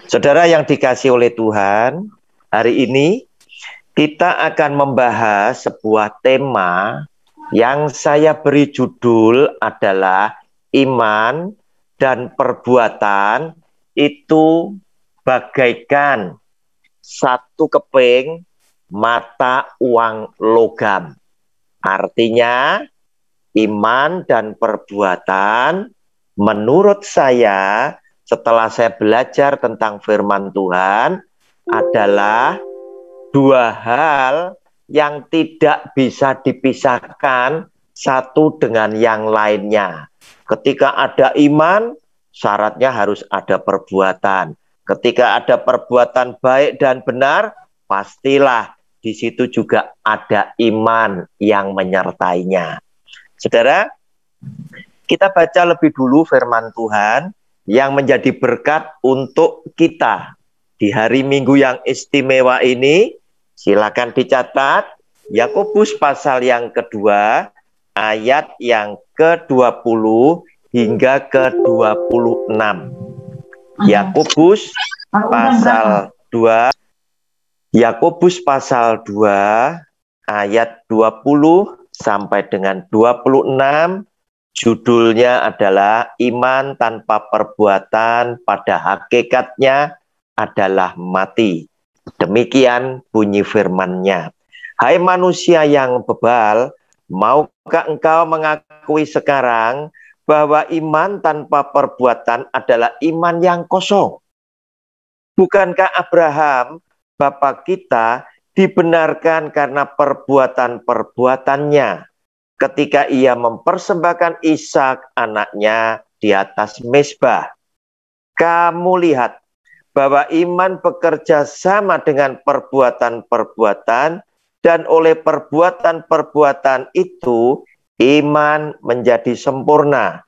Saudara yang dikasihi oleh Tuhan, hari ini kita akan membahas sebuah tema yang saya beri judul adalah iman dan perbuatan itu bagaikan satu keping mata uang logam. Artinya iman dan perbuatan menurut saya setelah saya belajar tentang firman Tuhan adalah dua hal yang tidak bisa dipisahkan satu dengan yang lainnya. Ketika ada iman, syaratnya harus ada perbuatan. Ketika ada perbuatan baik dan benar, pastilah di situ juga ada iman yang menyertainya. Saudara, kita baca lebih dulu firman Tuhan yang menjadi berkat untuk kita di hari Minggu yang istimewa ini. Silakan dicatat Yakobus pasal yang kedua ayat yang ke-20 hingga ke-26. Yakobus pasal 2 ayat 20 sampai dengan 26. Judulnya adalah iman tanpa perbuatan pada hakikatnya adalah mati. Demikian bunyi firman-Nya. Hai manusia yang bebal, maukah engkau mengakui sekarang bahwa iman tanpa perbuatan adalah iman yang kosong? Bukankah Abraham, bapa kita, dibenarkan karena perbuatan-perbuatannya ketika ia mempersembahkan Ishak anaknya di atas mezbah? Kamu lihat bahwa iman bekerja sama dengan perbuatan-perbuatan, dan oleh perbuatan-perbuatan itu iman menjadi sempurna.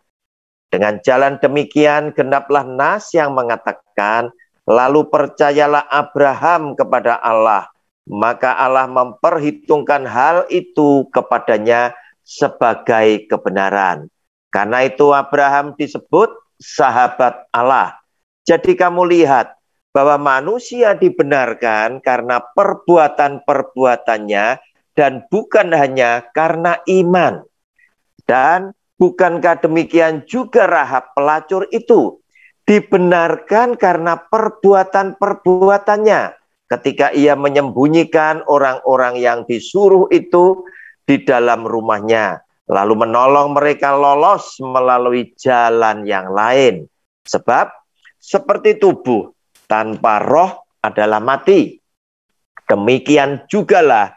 Dengan jalan demikian genaplah nas yang mengatakan, lalu percayalah Abraham kepada Allah, maka Allah memperhitungkan hal itu kepadanya sebagai kebenaran. Karena itu Abraham disebut sahabat Allah. Jadi kamu lihat bahwa manusia dibenarkan karena perbuatan-perbuatannya dan bukan hanya karena iman. Dan bukankah demikian juga Rahab pelacur itu dibenarkan karena perbuatan-perbuatannya ketika ia menyembunyikan orang-orang yang disuruh itu di dalam rumahnya, lalu menolong mereka lolos melalui jalan yang lain. Sebab seperti tubuh tanpa roh adalah mati, demikian jugalah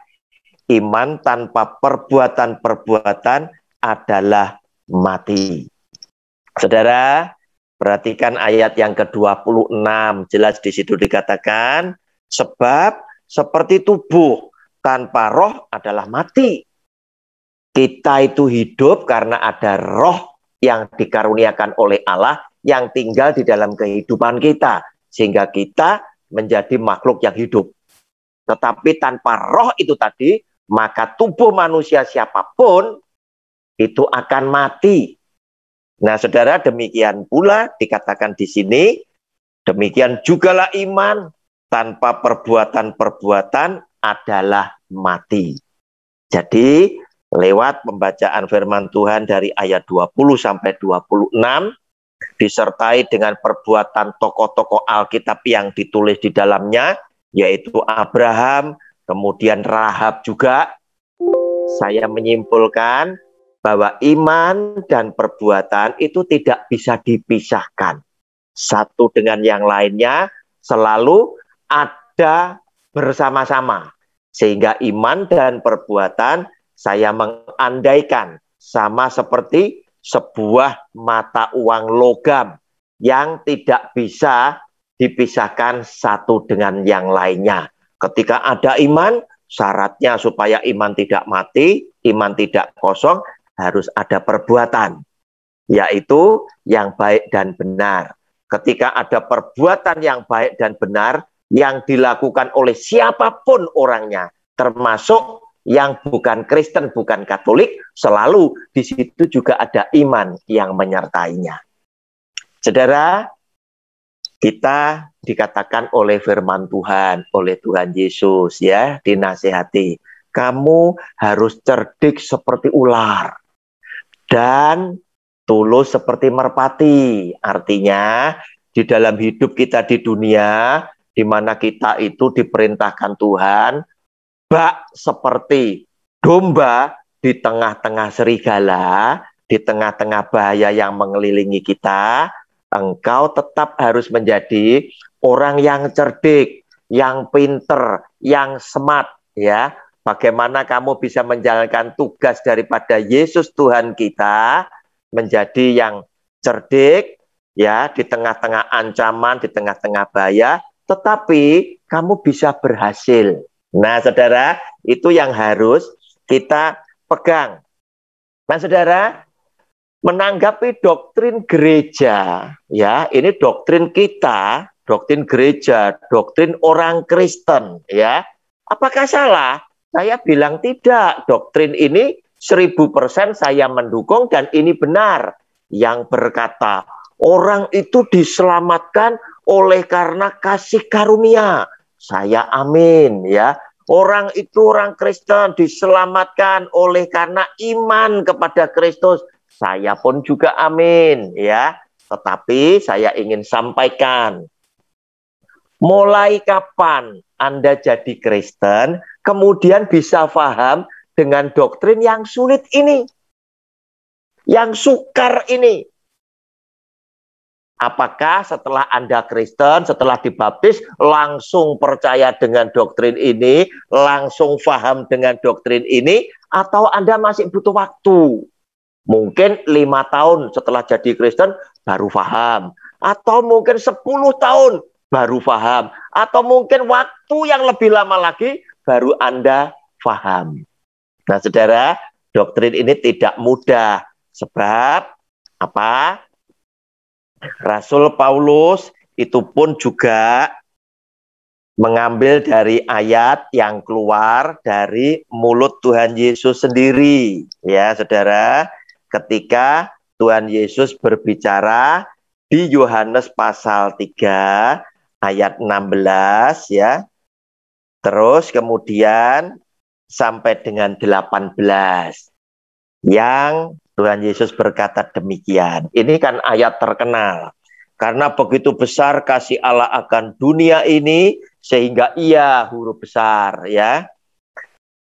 iman tanpa perbuatan-perbuatan adalah mati. Saudara, perhatikan ayat yang ke-26, jelas di situ dikatakan, sebab seperti tubuh tanpa roh adalah mati. Kita itu hidup karena ada roh yang dikaruniakan oleh Allah yang tinggal di dalam kehidupan kita, sehingga kita menjadi makhluk yang hidup. Tetapi tanpa roh itu tadi, maka tubuh manusia siapapun itu akan mati. Nah, saudara, demikian pula dikatakan di sini, demikian jugalah iman tanpa perbuatan-perbuatan adalah mati. Jadi, lewat pembacaan firman Tuhan dari ayat 20 sampai 26, disertai dengan perbuatan tokoh-tokoh Alkitab yang ditulis di dalamnya, yaitu Abraham, kemudian Rahab juga, saya menyimpulkan bahwa iman dan perbuatan itu tidak bisa dipisahkan. Satu dengan yang lainnya selalu ada bersama-sama. Sehingga iman dan perbuatan saya mengandaikan sama seperti sebuah mata uang logam yang tidak bisa dipisahkan satu dengan yang lainnya. Ketika ada iman, syaratnya supaya iman tidak mati, iman tidak kosong, harus ada perbuatan, yaitu yang baik dan benar. Ketika ada perbuatan yang baik dan benar yang dilakukan oleh siapapun orangnya, termasuk yang bukan Kristen, bukan Katolik, selalu di situ juga ada iman yang menyertainya. Saudara, Kita dikatakan oleh firman Tuhan, oleh Tuhan Yesus ya, dinasehati. Kamu harus cerdik seperti ular dan tulus seperti merpati. Artinya di dalam hidup kita di dunia, di mana kita itu diperintahkan Tuhan, bak seperti domba di tengah-tengah serigala, di tengah-tengah bahaya yang mengelilingi kita, engkau tetap harus menjadi orang yang cerdik, yang pinter, yang smart, ya. Bagaimana kamu bisa menjalankan tugas daripada Yesus Tuhan kita, menjadi yang cerdik, ya, di tengah-tengah ancaman, di tengah-tengah bahaya, tetapi kamu bisa berhasil. Nah, saudara, itu yang harus kita pegang. Nah, saudara, menanggapi doktrin gereja, ya, ini doktrin kita, doktrin gereja, doktrin orang Kristen, ya. Apakah salah? Saya bilang tidak. Doktrin ini 1000% saya mendukung dan ini benar. Yang berkata, orang itu diselamatkan oleh karena kasih karunia. Saya amin, ya. Orang itu, orang Kristen diselamatkan oleh karena iman kepada Kristus. Saya pun juga amin, ya. Tetapi saya ingin sampaikan, mulai kapan Anda jadi Kristen, kemudian bisa paham dengan doktrin yang sulit ini, yang sukar ini? Apakah setelah Anda Kristen, setelah dibaptis, langsung percaya dengan doktrin ini, langsung paham dengan doktrin ini, atau Anda masih butuh waktu? Mungkin 5 tahun setelah jadi Kristen baru paham, atau mungkin 10 tahun baru paham, atau mungkin waktu yang lebih lama lagi baru Anda paham. Nah, saudara, doktrin ini tidak mudah. Sebab apa? Rasul Paulus itu pun juga mengambil dari ayat yang keluar dari mulut Tuhan Yesus sendiri. Ya, saudara, ketika Tuhan Yesus berbicara di Yohanes pasal 3 ayat 16, ya. Terus kemudian sampai dengan 18. Yang Tuhan Yesus berkata demikian. Ini kan ayat terkenal. Karena begitu besar kasih Allah akan dunia ini, sehingga ia, huruf besar, ya,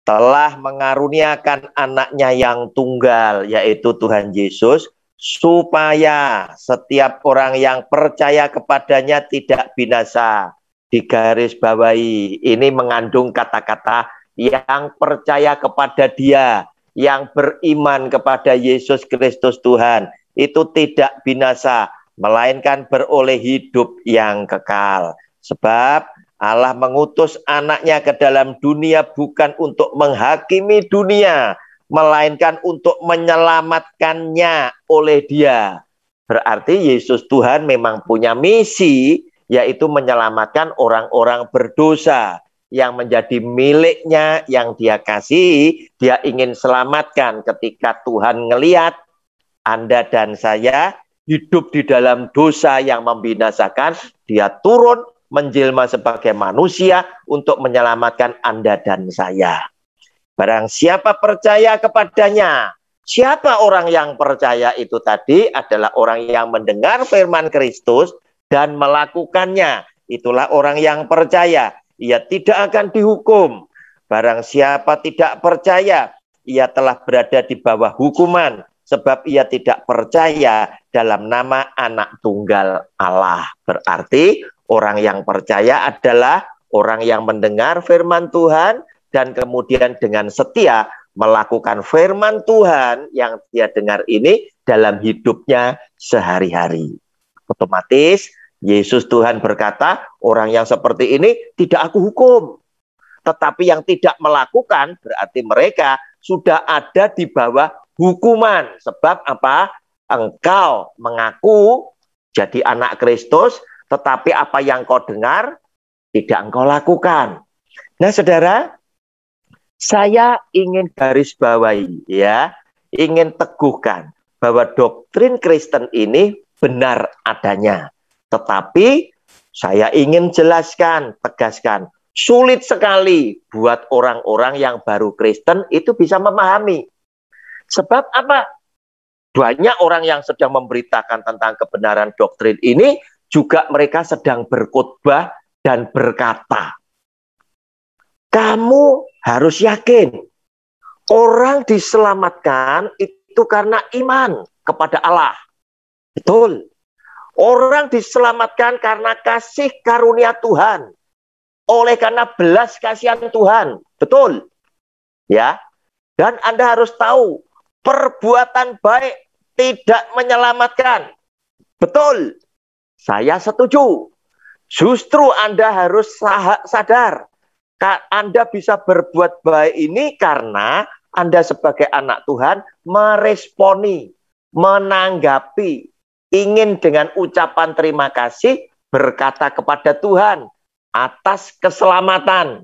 telah mengaruniakan anaknya yang tunggal, yaitu Tuhan Yesus, supaya setiap orang yang percaya kepadanya tidak binasa. Digaris bawahi, ini mengandung kata-kata yang percaya kepada Dia, yang beriman kepada Yesus Kristus Tuhan, itu tidak binasa, melainkan beroleh hidup yang kekal. Sebab Allah mengutus anaknya ke dalam dunia bukan untuk menghakimi dunia, melainkan untuk menyelamatkannya oleh Dia. Berarti Yesus Tuhan memang punya misi, yaitu menyelamatkan orang-orang berdosa yang menjadi miliknya, yang Dia kasih. Dia ingin selamatkan. Ketika Tuhan ngelihat Anda dan saya hidup di dalam dosa yang membinasakan, Dia turun menjelma sebagai manusia untuk menyelamatkan Anda dan saya. Barang siapa percaya kepadanya. Siapa orang yang percaya itu tadi? Adalah orang yang mendengar firman Kristus dan melakukannya. Itulah orang yang percaya. Ia tidak akan dihukum. Barang siapa tidak percaya, ia telah berada di bawah hukuman, sebab ia tidak percaya dalam nama Anak Tunggal Allah. Berarti orang yang percaya adalah orang yang mendengar firman Tuhan dan kemudian dengan setia melakukan firman Tuhan yang dia dengar ini dalam hidupnya sehari-hari. Otomatis Yesus Tuhan berkata, orang yang seperti ini tidak aku hukum. Tetapi yang tidak melakukan berarti mereka sudah ada di bawah hukuman. Sebab apa? Engkau mengaku jadi anak Kristus, tetapi apa yang kau dengar tidak engkau lakukan. Nah, saudara, saya ingin garis bawahi, ya, ingin teguhkan bahwa doktrin Kristen ini benar adanya. Tetapi saya ingin jelaskan, tegaskan. Sulit sekali buat orang-orang yang baru Kristen itu bisa memahami. Sebab apa? Banyak orang yang sedang memberitakan tentang kebenaran doktrin ini, juga mereka sedang berkhotbah dan berkata, kamu harus yakin, orang diselamatkan itu karena iman kepada Allah. Betul. Orang diselamatkan karena kasih karunia Tuhan. Oleh karena belas kasihan Tuhan. Betul. Ya. Dan Anda harus tahu, perbuatan baik tidak menyelamatkan. Betul. Saya setuju. Justru Anda harus sadar, Anda bisa berbuat baik ini karena Anda sebagai anak Tuhan meresponi, menanggapi, ingin dengan ucapan terima kasih berkata kepada Tuhan atas keselamatan,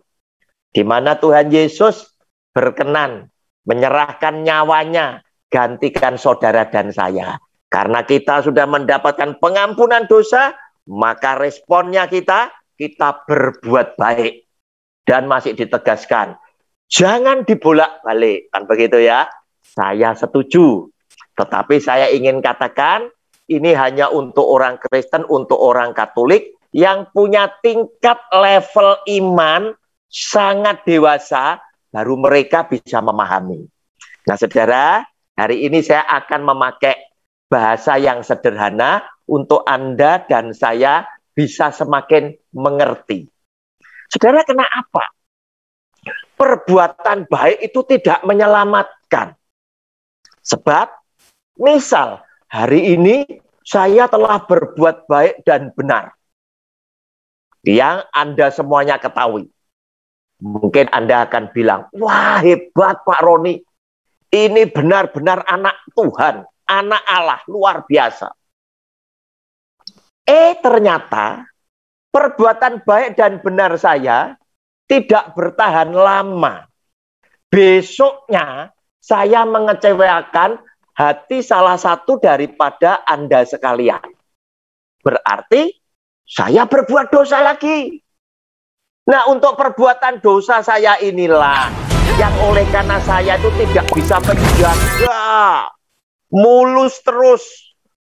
di mana Tuhan Yesus berkenan menyerahkan nyawanya gantikan saudara dan saya. Karena kita sudah mendapatkan pengampunan dosa, maka responnya kita berbuat baik. Dan masih ditegaskan, jangan dibolak-balik, kan begitu ya? Saya setuju. Tetapi saya ingin katakan, ini hanya untuk orang Kristen, untuk orang Katolik yang punya tingkat level iman sangat dewasa, baru mereka bisa memahami. Nah, saudara, hari ini saya akan memakai bahasa yang sederhana untuk Anda dan saya bisa semakin mengerti. Saudara, kenapa? Perbuatan baik itu tidak menyelamatkan. Sebab, misal, hari ini saya telah berbuat baik dan benar. Yang Anda semuanya ketahui. Mungkin Anda akan bilang, wah hebat Pak Roni. Ini benar-benar anak Tuhan, anak Allah, luar biasa. Ternyata perbuatan baik dan benar saya tidak bertahan lama. Besoknya saya mengecewakan hati salah satu daripada Anda sekalian. Berarti saya berbuat dosa lagi. Nah, untuk perbuatan dosa saya inilah yang oleh karena saya itu tidak bisa menjaga, mulus terus,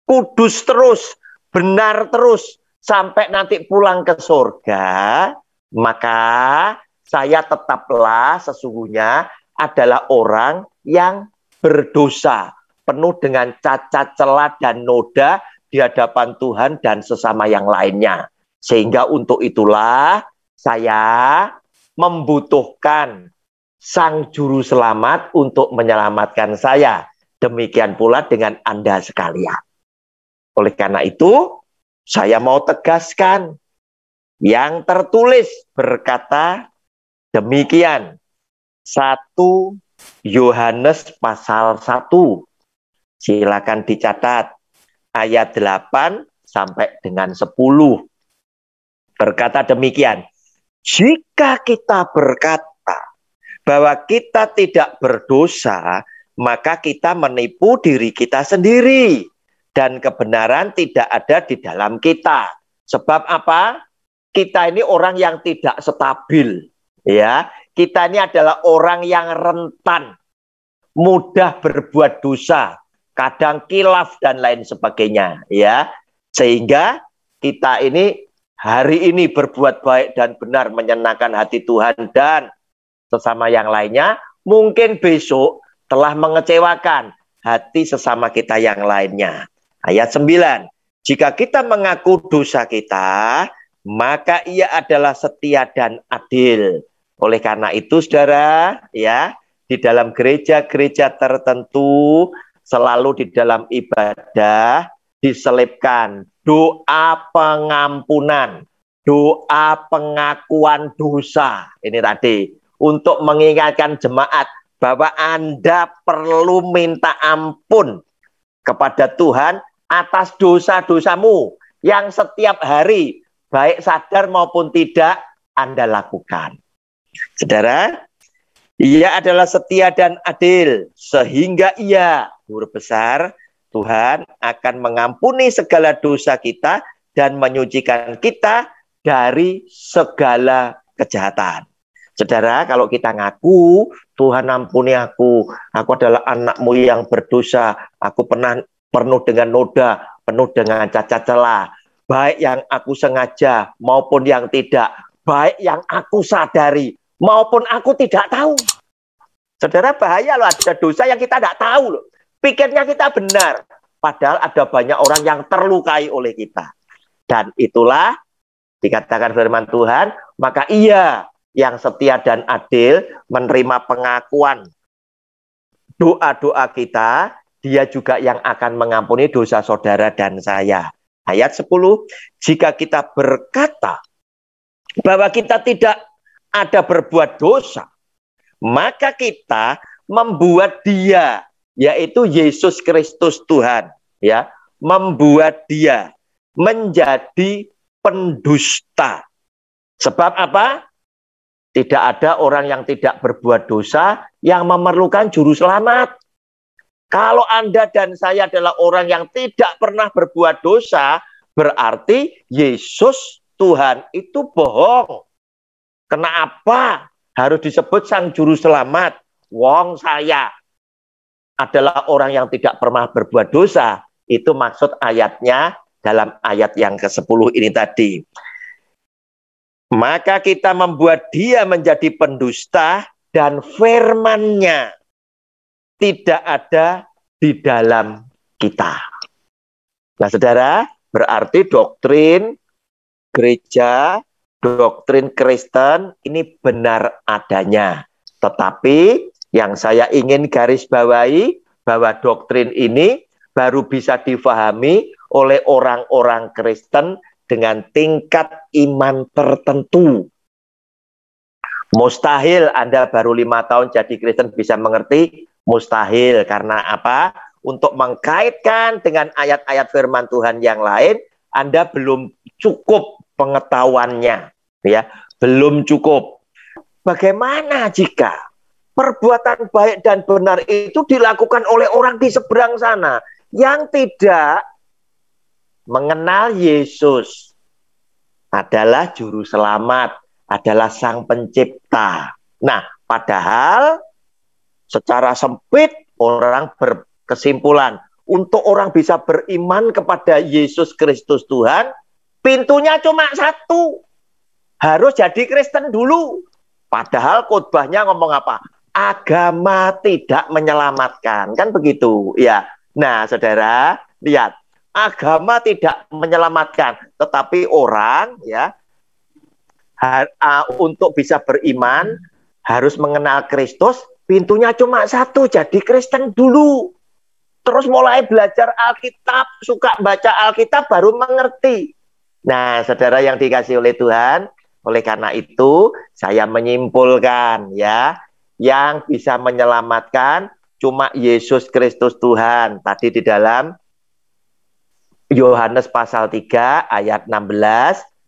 kudus terus, benar terus, sampai nanti pulang ke surga, maka saya tetaplah sesungguhnya adalah orang yang berdosa, penuh dengan cacat celah dan noda di hadapan Tuhan dan sesama yang lainnya. Sehingga untuk itulah saya membutuhkan Sang Juru Selamat untuk menyelamatkan saya. Demikian pula dengan Anda sekalian. Oleh karena itu, saya mau tegaskan, yang tertulis berkata demikian. 1 Yohanes pasal 1. Silakan dicatat. Ayat 8 sampai dengan 10. Berkata demikian. Jika kita berkata bahwa kita tidak berdosa, maka kita menipu diri kita sendiri. Dan kebenaran tidak ada di dalam kita. Sebab apa? Kita ini orang yang tidak stabil. Ya, kita ini adalah orang yang rentan, mudah berbuat dosa, kadang kilaf dan lain sebagainya. Ya, sehingga kita ini hari ini berbuat baik dan benar menyenangkan hati Tuhan dan sesama yang lainnya, mungkin besok telah mengecewakan hati sesama kita yang lainnya. Ayat 9, jika kita mengaku dosa kita, maka ia adalah setia dan adil. Oleh karena itu, saudara, ya, di dalam gereja-gereja tertentu, selalu di dalam ibadah, diselipkan doa pengampunan, doa pengakuan dosa. Ini tadi, untuk mengingatkan jemaat bahwa Anda perlu minta ampun kepada Tuhan atas dosa-dosamu yang setiap hari, baik sadar maupun tidak, Anda lakukan. Saudara, ia adalah setia dan adil, sehingga ia, guru besar, Tuhan akan mengampuni segala dosa kita dan menyucikan kita dari segala kejahatan. Saudara, kalau kita ngaku, Tuhan ampuni aku adalah anakmu yang berdosa, aku penuh dengan noda, penuh dengan cacat celah, baik yang aku sengaja maupun yang tidak, baik yang aku sadari maupun aku tidak tahu. Saudara, bahaya loh, ada dosa yang kita tidak tahu loh. Pikirnya kita benar, padahal ada banyak orang yang terlukai oleh kita. Dan itulah dikatakan firman Tuhan, maka Ia yang setia dan adil menerima pengakuan doa-doa kita, Dia juga yang akan mengampuni dosa saudara dan saya. Ayat 10, jika kita berkata bahwa kita tidak ada berbuat dosa, maka kita membuat Dia, yaitu Yesus Kristus Tuhan, ya, membuat Dia menjadi pendusta. Sebab apa? Tidak ada orang yang tidak berbuat dosa yang memerlukan juru selamat. Kalau Anda dan saya adalah orang yang tidak pernah berbuat dosa, berarti Yesus Tuhan itu bohong. Kenapa harus disebut sang juru selamat? Wong saya adalah orang yang tidak pernah berbuat dosa. Itu maksud ayatnya dalam ayat yang ke-10 ini tadi. Maka kita membuat Dia menjadi pendusta dan firman-Nya tidak ada di dalam kita. Nah, saudara, berarti doktrin gereja, doktrin Kristen ini benar adanya. Tetapi yang saya ingin garis bawahi bahwa doktrin ini baru bisa difahami oleh orang-orang Kristen dengan tingkat iman tertentu. Mustahil Anda baru 5 tahun jadi Kristen bisa mengerti, mustahil. Karena apa? Untuk mengkaitkan dengan ayat-ayat firman Tuhan yang lain, Anda belum cukup pengetahuannya, ya, belum cukup. Bagaimana jika perbuatan baik dan benar itu dilakukan oleh orang di seberang sana yang tidak mengenal Yesus adalah juru selamat, adalah sang pencipta. Nah, padahal secara sempit orang berkesimpulan untuk orang bisa beriman kepada Yesus Kristus Tuhan, pintunya cuma satu. Harus jadi Kristen dulu. Padahal khotbahnya ngomong apa? Agama tidak menyelamatkan. Kan begitu, ya. Nah, saudara, lihat. Agama tidak menyelamatkan, tetapi orang, ya, untuk bisa beriman harus mengenal Kristus. Pintunya cuma satu, jadi Kristen dulu. Terus mulai belajar Alkitab, suka baca Alkitab, baru mengerti. Nah, saudara yang dikasih oleh Tuhan, oleh karena itu saya menyimpulkan, ya, yang bisa menyelamatkan cuma Yesus Kristus Tuhan. Tadi di dalam Yohanes pasal 3 ayat 16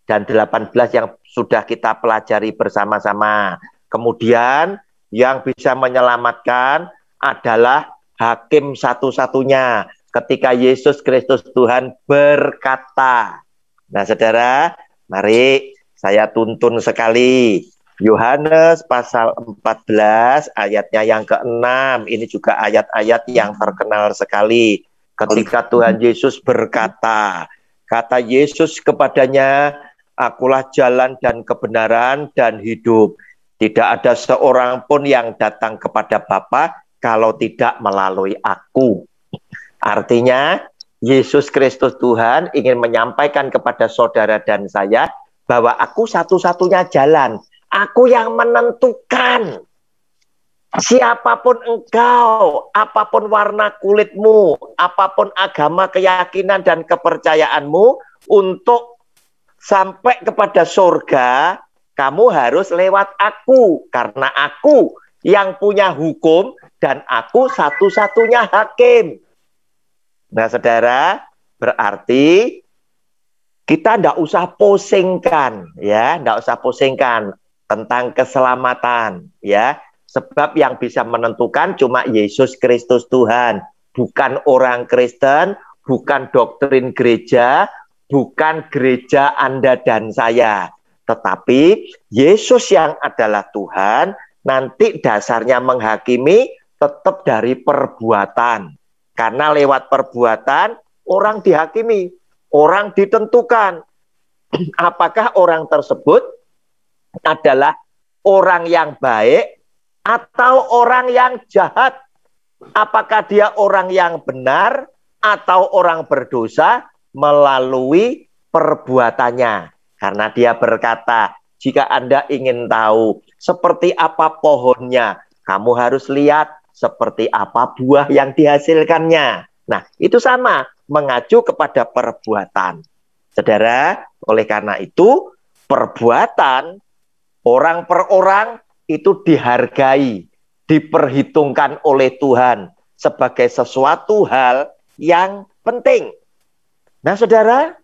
dan 18 yang sudah kita pelajari bersama-sama. Kemudian yang bisa menyelamatkan adalah hakim satu-satunya ketika Yesus Kristus Tuhan berkata. Nah, saudara, mari saya tuntun sekali. Yohanes pasal 14 ayatnya yang ke-6. Ini juga ayat-ayat yang terkenal sekali. Ketika Tuhan Yesus berkata, kata Yesus kepadanya, akulah jalan dan kebenaran dan hidup. Tidak ada seorang pun yang datang kepada Bapa kalau tidak melalui aku. Artinya, Yesus Kristus Tuhan ingin menyampaikan kepada saudara dan saya bahwa aku satu-satunya jalan. Aku yang menentukan. Siapapun engkau, apapun warna kulitmu, apapun agama, keyakinan, dan kepercayaanmu, untuk sampai kepada surga, kamu harus lewat aku. Karena aku yang punya hukum, dan aku satu-satunya hakim. Nah, saudara, berarti kita tidak usah pusingkan, ya, tidak usah pusingkan tentang keselamatan, ya. Sebab yang bisa menentukan cuma Yesus Kristus Tuhan. Bukan orang Kristen, bukan doktrin gereja, bukan gereja Anda dan saya. Tetapi Yesus yang adalah Tuhan nanti dasarnya menghakimi tetap dari perbuatan. Karena lewat perbuatan orang dihakimi, orang ditentukan. Apakah orang tersebut adalah orang yang baik atau orang yang jahat? Apakah dia orang yang benar atau orang berdosa melalui perbuatannya? Karena dia berkata, jika Anda ingin tahu seperti apa pohonnya, kamu harus lihat seperti apa buah yang dihasilkannya. Nah, itu sama, mengacu kepada perbuatan. Saudara, oleh karena itu, perbuatan orang per orang itu dihargai, diperhitungkan oleh Tuhan sebagai sesuatu hal yang penting. Nah, saudara,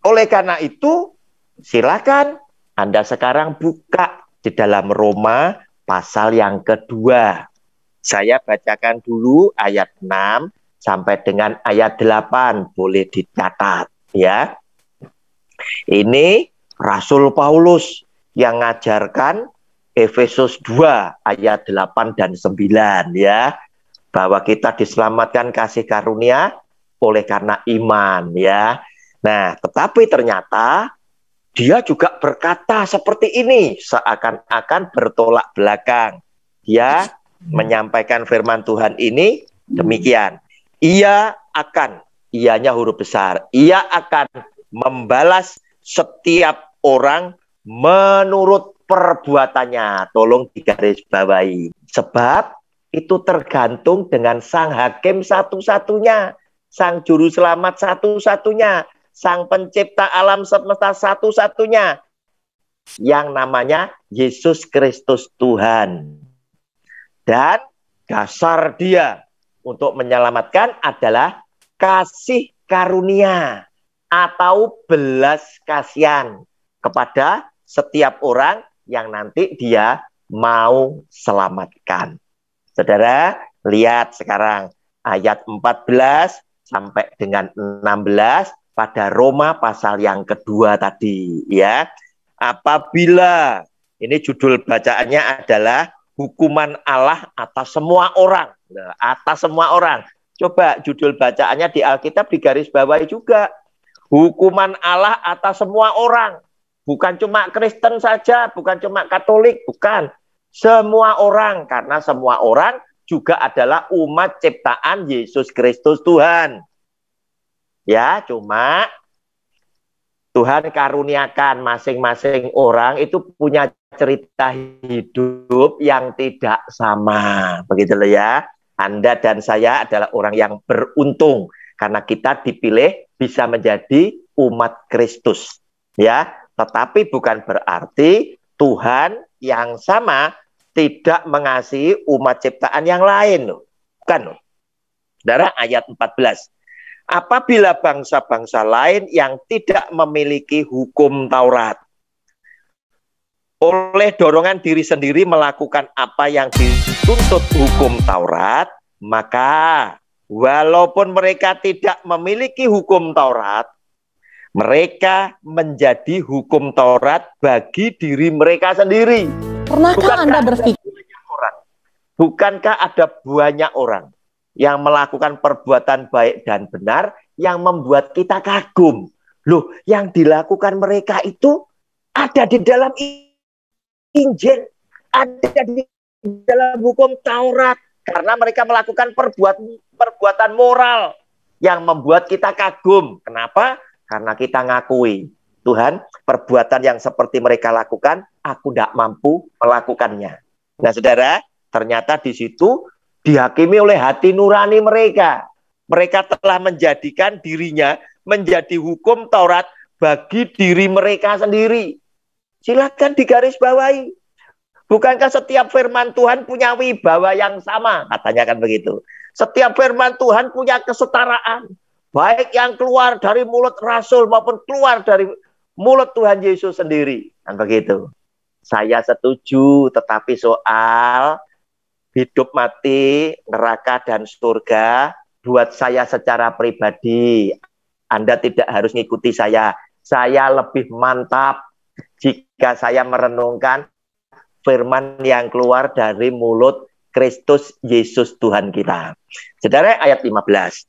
oleh karena itu, silakan Anda sekarang buka di dalam Roma pasal yang kedua. Saya bacakan dulu ayat 6 sampai dengan ayat 8, boleh dicatat ya. Ini Rasul Paulus yang ngajarkan Efesus 2 ayat 8 dan 9 ya, bahwa kita diselamatkan kasih karunia oleh karena iman ya. Nah, tetapi ternyata dia juga berkata seperti ini, seakan-akan bertolak belakang. Dia menyampaikan firman Tuhan ini demikian. Ianya huruf besar, ia akan membalas setiap orang menurut perbuatannya. Tolong digarisbawahi. Sebab itu tergantung dengan sang hakim satu-satunya, sang juru selamat satu-satunya, sang pencipta alam semesta satu-satunya, yang namanya Yesus Kristus Tuhan. Dan dasar dia untuk menyelamatkan adalah kasih karunia atau belas kasihan kepada setiap orang yang nanti dia mau selamatkan. Saudara, lihat sekarang ayat 14 sampai dengan 16 pada Roma pasal yang kedua tadi ya. Apabila, ini judul bacaannya adalah hukuman Allah atas semua orang. Nah, atas semua orang. Coba judul bacaannya di Alkitab digarisbawahi juga. Hukuman Allah atas semua orang. Bukan cuma Kristen saja, bukan cuma Katolik, bukan. Semua orang, karena semua orang juga adalah umat ciptaan Yesus Kristus Tuhan. Ya, cuma Tuhan karuniakan masing-masing orang itu punya cerita hidup yang tidak sama. Begitu loh ya. Anda dan saya adalah orang yang beruntung karena kita dipilih bisa menjadi umat Kristus. Ya, tetapi bukan berarti Tuhan yang sama tidak mengasihi umat ciptaan yang lain loh. Bukan loh. Saudara, ayat 14. Apabila bangsa-bangsa lain yang tidak memiliki hukum Taurat oleh dorongan diri sendiri melakukan apa yang dituntut hukum Taurat, maka walaupun mereka tidak memiliki hukum Taurat, mereka menjadi hukum Taurat bagi diri mereka sendiri. Pernahkah Anda berpikir? Bukankah ada banyak orang yang melakukan perbuatan baik dan benar yang membuat kita kagum? Loh, yang dilakukan mereka itu ada di dalam Injil, ada di dalam hukum Taurat, karena mereka melakukan perbuatan moral yang membuat kita kagum. Kenapa? Karena kita ngakui, Tuhan, perbuatan yang seperti mereka lakukan, aku tidak mampu melakukannya. Nah, saudara, ternyata di situ dihakimi oleh hati nurani mereka. Mereka telah menjadikan dirinya menjadi hukum Taurat bagi diri mereka sendiri. Silakan digarisbawahi. Bukankah setiap firman Tuhan punya wibawa yang sama? Katanya kan begitu. Setiap firman Tuhan punya kesetaraan. Baik yang keluar dari mulut Rasul maupun keluar dari mulut Tuhan Yesus sendiri. Kan begitu. Saya setuju, tetapi soal hidup mati, neraka dan surga, buat saya secara pribadi Anda tidak harus ngikuti saya. Saya lebih mantap jika saya merenungkan firman yang keluar dari mulut Kristus Yesus Tuhan kita. Saudara, ayat 15.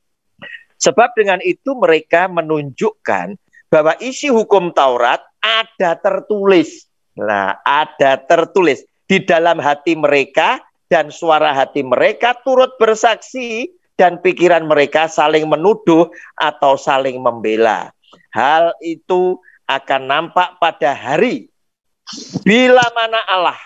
Sebab dengan itu mereka menunjukkan bahwa isi hukum Taurat ada tertulis. Nah, ada tertulis di dalam hati mereka, dan suara hati mereka turut bersaksi, dan pikiran mereka saling menuduh atau saling membela. Hal itu akan nampak pada hari bila mana Allah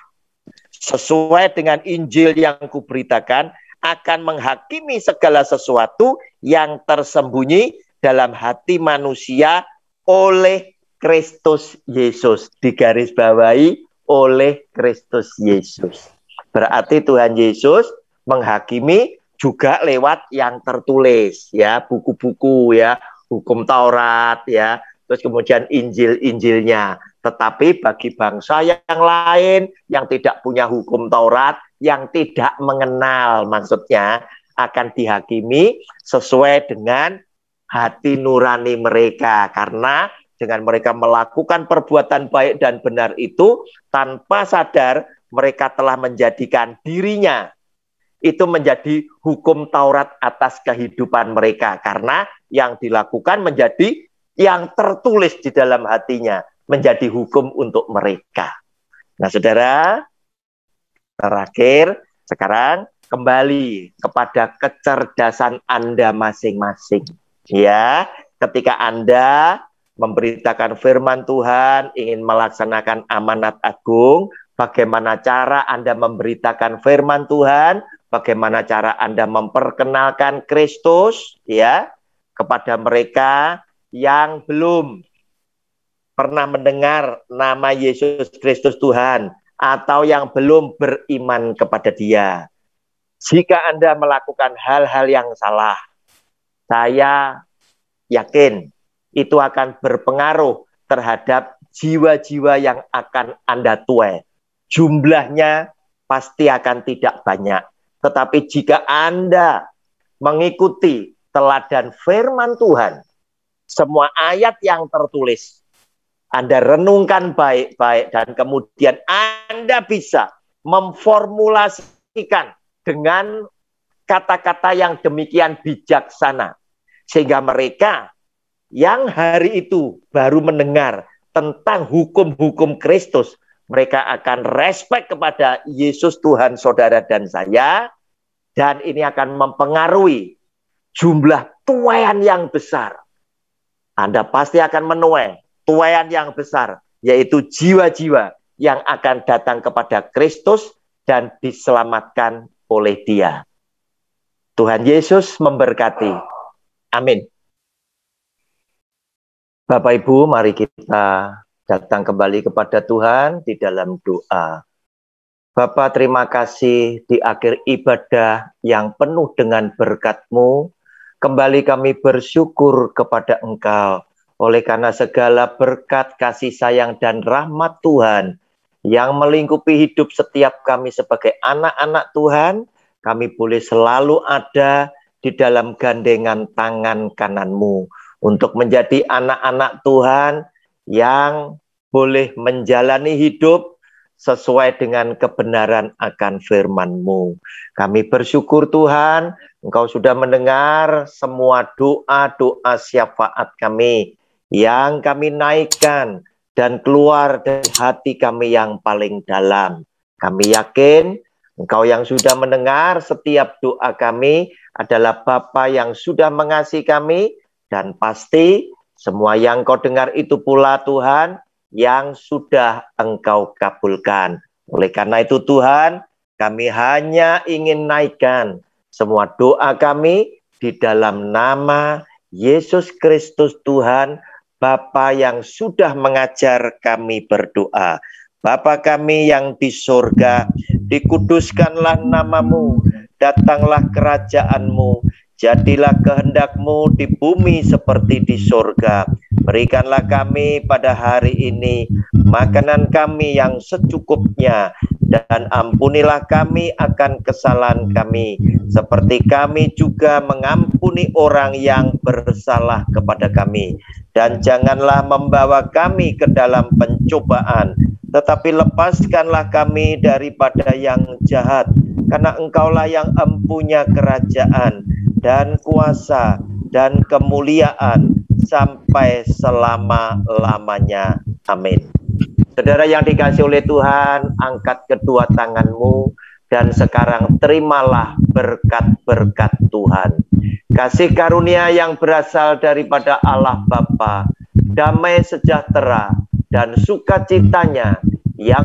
sesuai dengan Injil yang kuberitakan akan menghakimi segala sesuatu yang tersembunyi dalam hati manusia oleh Kristus Yesus. Digarisbawahi oleh Kristus Yesus. Berarti Tuhan Yesus menghakimi juga lewat yang tertulis, ya, buku-buku, ya, hukum Taurat, ya, terus kemudian Injil-Injilnya. Tetapi bagi bangsa yang lain yang tidak punya hukum Taurat, yang tidak mengenal, maksudnya akan dihakimi sesuai dengan hati nurani mereka. Karena dengan mereka melakukan perbuatan baik dan benar itu, tanpa sadar mereka telah menjadikan dirinya itu menjadi hukum Taurat atas kehidupan mereka. Karena yang dilakukan menjadi yang tertulis di dalam hatinya, menjadi hukum untuk mereka. Nah, saudara, terakhir, sekarang kembali kepada kecerdasan Anda masing-masing. Ya, ketika Anda memberitakan firman Tuhan, ingin melaksanakan amanat agung, bagaimana cara Anda memberitakan firman Tuhan, bagaimana cara Anda memperkenalkan Kristus, ya, kepada mereka yang belum pernah mendengar nama Yesus Kristus Tuhan, atau yang belum beriman kepada Dia. Jika Anda melakukan hal-hal yang salah, saya yakin itu akan berpengaruh terhadap jiwa-jiwa yang akan Anda tuai. Jumlahnya pasti akan tidak banyak. Tetapi jika Anda mengikuti teladan firman Tuhan, semua ayat yang tertulis, Anda renungkan baik-baik, dan kemudian Anda bisa memformulasikan dengan kata-kata yang demikian bijaksana. Sehingga mereka yang hari itu baru mendengar tentang hukum-hukum Kristus, mereka akan respect kepada Yesus Tuhan saudara dan saya, dan ini akan mempengaruhi jumlah tuaian yang besar. Anda pasti akan menuai tuaian yang besar, yaitu jiwa-jiwa yang akan datang kepada Kristus dan diselamatkan oleh Dia. Tuhan Yesus memberkati. Amin. Bapak Ibu, mari kita datang kembali kepada Tuhan di dalam doa. Bapa, terima kasih di akhir ibadah yang penuh dengan berkat-Mu. Kembali kami bersyukur kepada Engkau oleh karena segala berkat, kasih sayang, dan rahmat Tuhan yang melingkupi hidup setiap kami sebagai anak-anak Tuhan. Kami boleh selalu ada di dalam gandengan tangan kanan-Mu untuk menjadi anak-anak Tuhan yang boleh menjalani hidup sesuai dengan kebenaran akan firman-Mu. Kami bersyukur Tuhan, Engkau sudah mendengar semua doa-doa syafaat kami yang kami naikkan dan keluar dari hati kami yang paling dalam. Kami yakin Engkau yang sudah mendengar setiap doa kami adalah Bapa yang sudah mengasihi kami, dan pasti semua yang Kau dengar itu pula Tuhan yang sudah Engkau kabulkan. Oleh karena itu Tuhan, kami hanya ingin naikkan semua doa kami di dalam nama Yesus Kristus Tuhan, Bapa yang sudah mengajar kami berdoa. Bapa kami yang di surga, dikuduskanlah nama-Mu, datanglah kerajaan-Mu, jadilah kehendak-Mu di bumi seperti di surga. Berikanlah kami pada hari ini makanan kami yang secukupnya, dan ampunilah kami akan kesalahan kami, seperti kami juga mengampuni orang yang bersalah kepada kami. Dan janganlah membawa kami ke dalam pencobaan, tetapi lepaskanlah kami daripada yang jahat, karena Engkaulah yang empunya kerajaan dan kuasa dan kemuliaan sampai selama-lamanya. Amin. Saudara yang dikasihi oleh Tuhan, angkat kedua tanganmu dan sekarang terimalah berkat-berkat Tuhan. Kasih karunia yang berasal daripada Allah Bapa, damai sejahtera dan sukacitanya yang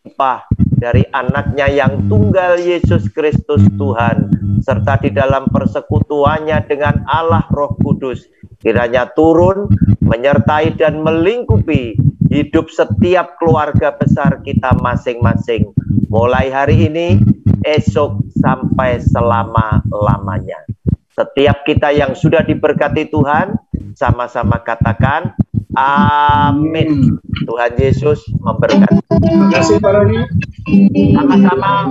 limpah dari anaknya yang tunggal Yesus Kristus Tuhan, serta di dalam persekutuannya dengan Allah Roh Kudus, kiranya turun, menyertai dan melingkupi hidup setiap keluarga besar kita masing-masing, mulai hari ini, esok, sampai selama-lamanya. Setiap kita yang sudah diberkati Tuhan, sama-sama katakan, amin. Tuhan Yesus memberkati. Terima kasih Pak Roni. Sama-sama.